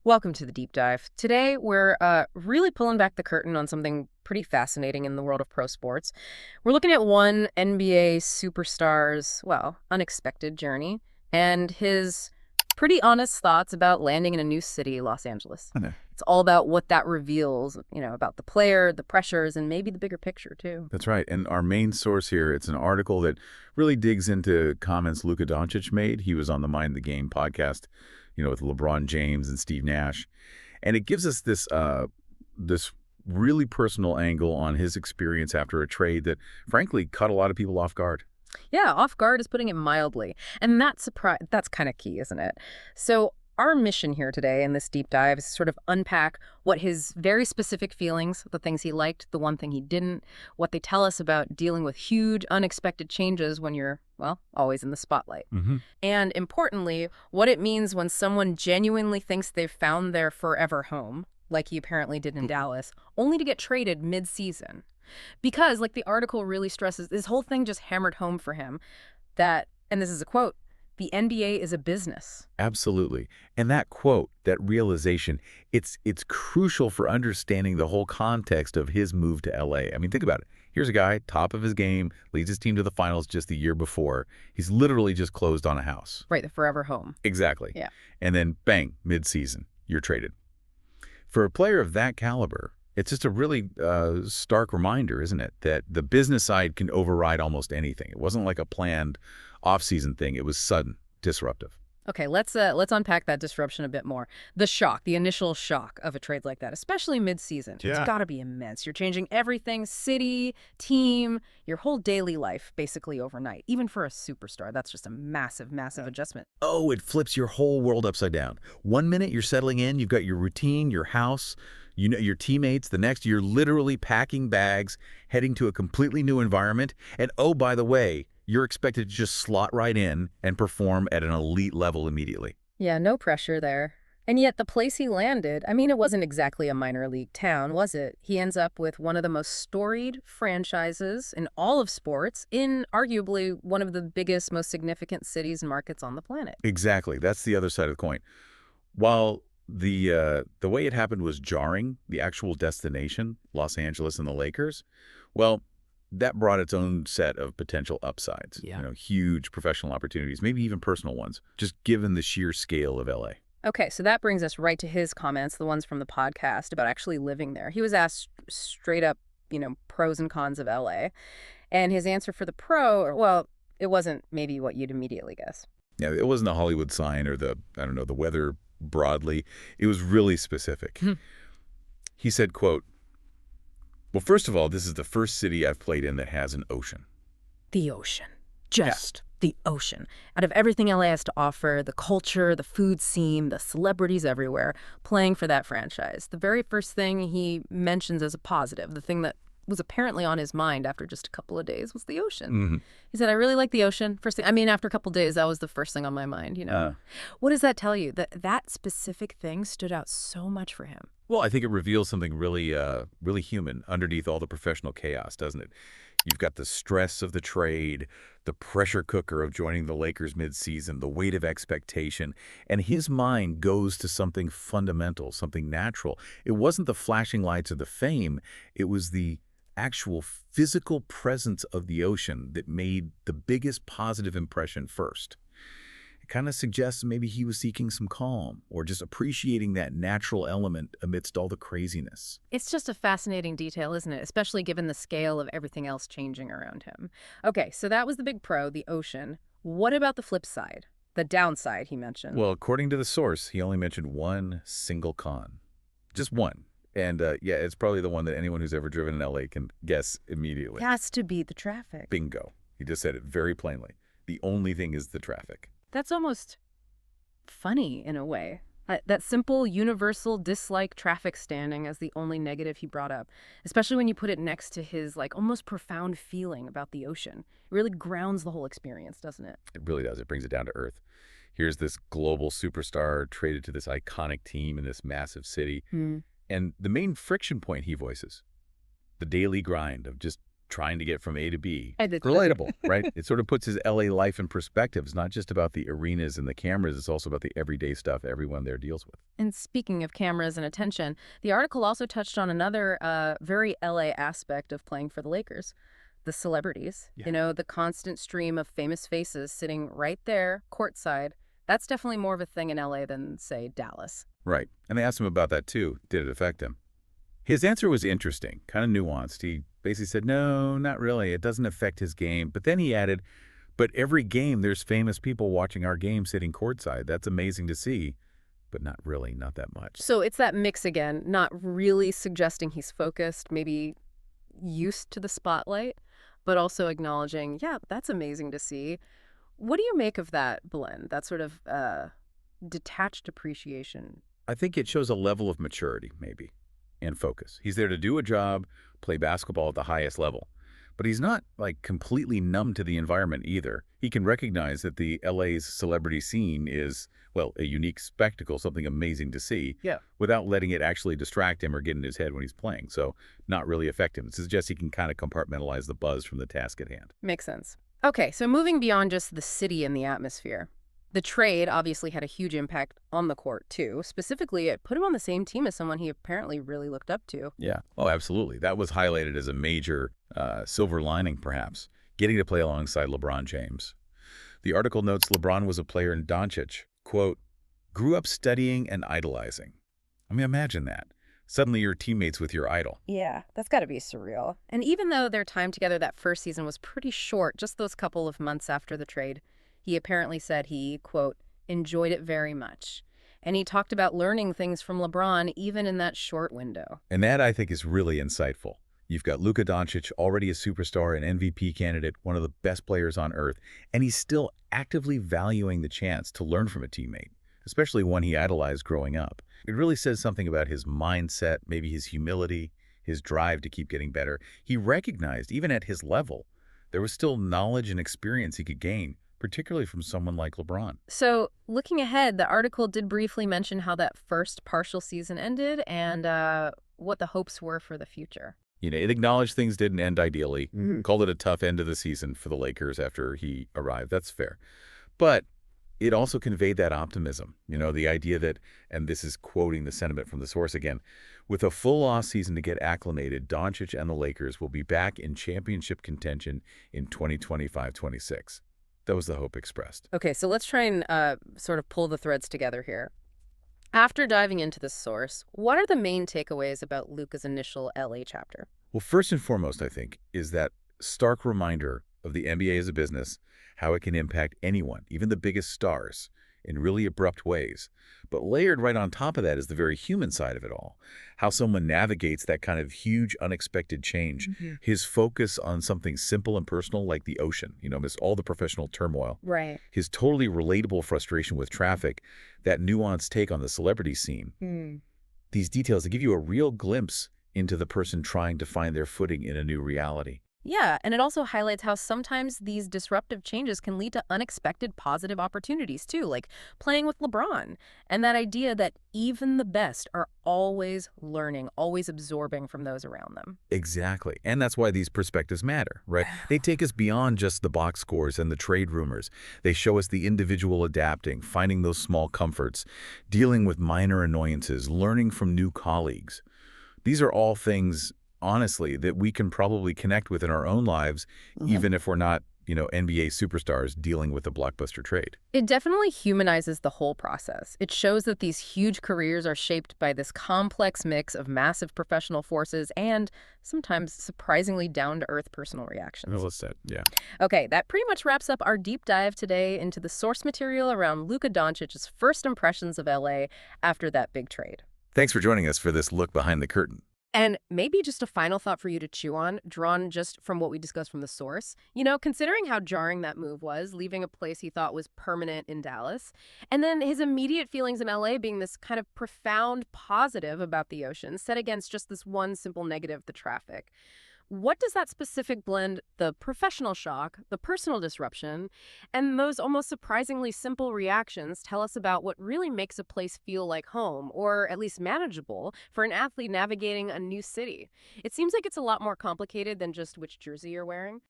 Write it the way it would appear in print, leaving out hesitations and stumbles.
Welcome to the deep dive. Today, we're really pulling back the curtain on something pretty fascinating in the world of pro sports. We're looking at one NBA superstar's, well, unexpected journey and his pretty honest thoughts about landing in a new city, Los Angeles. I know. It's all about what that reveals, about the player, the pressures, and maybe the bigger picture, too. That's right. And our main source here, it's an article that really digs into comments Luka Doncic made. He was on the Mind the Game podcast, with LeBron James and Steve Nash. And it gives us this really personal angle on his experience after a trade that, frankly, caught a lot of people off guard. Yeah, off guard is putting it mildly. And that's kind of key, isn't it? So our mission here today in this deep dive is to sort of unpack what his very specific feelings, the things he liked, the one thing he didn't, what they tell us about dealing with huge, unexpected changes when you're, well, always in the spotlight. And importantly, what it means when someone genuinely thinks they've found their forever home, like he apparently did in Dallas, only to get traded mid-season. Because, like the article really stresses, this whole thing just hammered home for him that, and this is a quote, the NBA is a business. Absolutely. And that quote, that realization, it's crucial for understanding the whole context of his move to LA. I mean, think about it. Here's a guy, top of his game, leads his team to the finals just the year before. He's literally just closed on a house. Right, the forever home. Exactly. Yeah. And then, bang, mid-season, you're traded. For a player of that caliber, it's just a really stark reminder, isn't it, that the business side can override almost anything. It wasn't like a planned off-season thing. It was sudden, disruptive. Okay, let's unpack that disruption a bit more. The initial shock of a trade like that, especially mid-season. Yeah. It's got to be immense. You're changing everything, city, team, your whole daily life basically overnight. Even for a superstar, that's just a massive, massive adjustment. Oh, it flips your whole world upside down. One minute you're settling in, you've got your routine, your house, your teammates. The next, you're literally packing bags, heading to a completely new environment. And oh, by the way, you're expected to just slot right in and perform at an elite level immediately. Yeah, no pressure there. And yet the place he landed, I mean, it wasn't exactly a minor league town, was it? He ends up with one of the most storied franchises in all of sports in arguably one of the biggest, most significant cities and markets on the planet. Exactly. That's the other side of the coin. While the way it happened was jarring, the actual destination, Los Angeles and the Lakers, well, that brought its own set of potential upsides. Yeah. Huge professional opportunities, maybe even personal ones, just given the sheer scale of LA. Okay, so that brings us right to his comments, the ones from the podcast about actually living there. He was asked straight up, pros and cons of LA. And his answer for the pro, well, it wasn't maybe what you'd immediately guess. Yeah, it wasn't a Hollywood sign or the weather broadly. It was really specific. He said, quote, "Well, first of all, this is the first city I've played in that has an ocean." The ocean. Just the ocean. Out of everything LA has to offer, the culture, the food scene, the celebrities everywhere, playing for that franchise. The very first thing he mentions as a positive, the thing that was apparently on his mind after just a couple of days, was the ocean. He said, I really like the ocean. First thing, after a couple of days, that was the first thing on my mind, What does that tell you? That specific thing stood out so much for him. Well, I think it reveals something really, really human underneath all the professional chaos, doesn't it? You've got the stress of the trade, the pressure cooker of joining the Lakers mid-season, the weight of expectation, and his mind goes to something fundamental, something natural. It wasn't the flashing lights or the fame. It was the actual physical presence of the ocean that made the biggest positive impression first. It kind of suggests maybe he was seeking some calm or just appreciating that natural element amidst all the craziness. It's just a fascinating detail, isn't it? Especially given the scale of everything else changing around him. Okay, so that was the big pro, the ocean. What about the flip side? The downside he mentioned. Well, according to the source, he only mentioned one single con. Just one. And yeah, it's probably the one that anyone who's ever driven in LA can guess immediately. It has to be the traffic. Bingo. He just said it very plainly. The only thing is the traffic. That's almost funny in a way. That simple, universal dislike traffic standing as the only negative he brought up, especially when you put it next to his almost profound feeling about the ocean. It really grounds the whole experience, doesn't it? It really does. It brings it down to earth. Here's this global superstar traded to this iconic team in this massive city. And the main friction point he voices, the daily grind of just trying to get from A to B. I did. Relatable, right? It sort of puts his LA life in perspective. It's not just about the arenas and the cameras. It's also about the everyday stuff everyone there deals with. And speaking of cameras and attention, the article also touched on another very LA aspect of playing for the Lakers, the celebrities. Yeah. You know, the constant stream of famous faces sitting right there, courtside. That's definitely more of a thing in LA than, say, Dallas. Right. And they asked him about that too. Did it affect him? His answer was interesting, kind of nuanced. He basically said, no, not really. It doesn't affect his game. But then he added, but every game there's famous people watching our game sitting courtside. That's amazing to see, but not really, not that much. So it's that mix again, not really suggesting he's focused, maybe used to the spotlight, but also acknowledging, yeah, that's amazing to see. What do you make of that blend, that sort of detached appreciation? I think it shows a level of maturity, maybe, and focus. He's there to do a job, play basketball at the highest level. But he's not, like, completely numb to the environment either. He can recognize that the LA's celebrity scene is, well, a unique spectacle, something amazing to see, Yeah. without letting it actually distract him or get in his head when he's playing. So not really affect him. It suggests he can kind of compartmentalize the buzz from the task at hand. Makes sense. Okay, so moving beyond just the city and the atmosphere. The trade obviously had a huge impact on the court, too. Specifically, it put him on the same team as someone he apparently really looked up to. Yeah. Oh, absolutely. That was highlighted as a major silver lining, perhaps, getting to play alongside LeBron James. The article notes LeBron was a player in Doncic, quote, grew up studying and idolizing. I mean, imagine that. Suddenly you're teammates with your idol. Yeah, that's got to be surreal. And even though their time together that first season was pretty short, just those couple of months after the trade, he apparently said he, quote, enjoyed it very much. And he talked about learning things from LeBron even in that short window. And that, I think, is really insightful. You've got Luka Doncic, already a superstar, an MVP candidate, one of the best players on earth, and he's still actively valuing the chance to learn from a teammate, especially one he idolized growing up. It really says something about his mindset, maybe his humility, his drive to keep getting better. He recognized, even at his level, there was still knowledge and experience he could gain, particularly from someone like LeBron. So, looking ahead, the article did briefly mention how that first partial season ended and what the hopes were for the future. You know, it acknowledged things didn't end ideally, called it a tough end of the season for the Lakers after he arrived. That's fair. But it also conveyed that optimism, you know, the idea that, and this is quoting the sentiment from the source again, with a full off season to get acclimated, Doncic and the Lakers will be back in championship contention in 2025-26. That was the hope expressed. Okay, so let's try and sort of pull the threads together here. After diving into this source, what are the main takeaways about Luka's initial LA chapter? Well, first and foremost, I think, is that stark reminder of the NBA as a business, how it can impact anyone, even the biggest stars, in really abrupt ways. But layered right on top of that is the very human side of it all, how someone navigates that kind of huge, unexpected change. His focus on something simple and personal like the ocean, you know, amidst all the professional turmoil. Right. His totally relatable frustration with traffic, that nuanced take on the celebrity scene. These details, they give you a real glimpse into the person trying to find their footing in a new reality. Yeah, and it also highlights how sometimes these disruptive changes can lead to unexpected positive opportunities too, like playing with LeBron. And that idea that even the best are always learning, always absorbing from those around them. Exactly. And that's why these perspectives matter, right? They take us beyond just the box scores and the trade rumors. They show us the individual adapting, finding those small comforts, dealing with minor annoyances, learning from new colleagues. These are all things, honestly, that we can probably connect with in our own lives, even if we're not, you know, NBA superstars dealing with a blockbuster trade. It definitely humanizes the whole process. It shows that these huge careers are shaped by this complex mix of massive professional forces and sometimes surprisingly down-to-earth personal reactions. Well, that's that, yeah. Okay, that pretty much wraps up our deep dive today into the source material around Luka Doncic's first impressions of LA after that big trade. Thanks for joining us for this look behind the curtain. And maybe just a final thought for you to chew on, drawn just from what we discussed from the source. You know, considering how jarring that move was, leaving a place he thought was permanent in Dallas, and then his immediate feelings in LA being this kind of profound positive about the ocean, set against just this one simple negative, the traffic. What does that specific blend, the professional shock, the personal disruption, and those almost surprisingly simple reactions tell us about what really makes a place feel like home, or at least manageable, for an athlete navigating a new city? It seems like it's a lot more complicated than just which jersey you're wearing.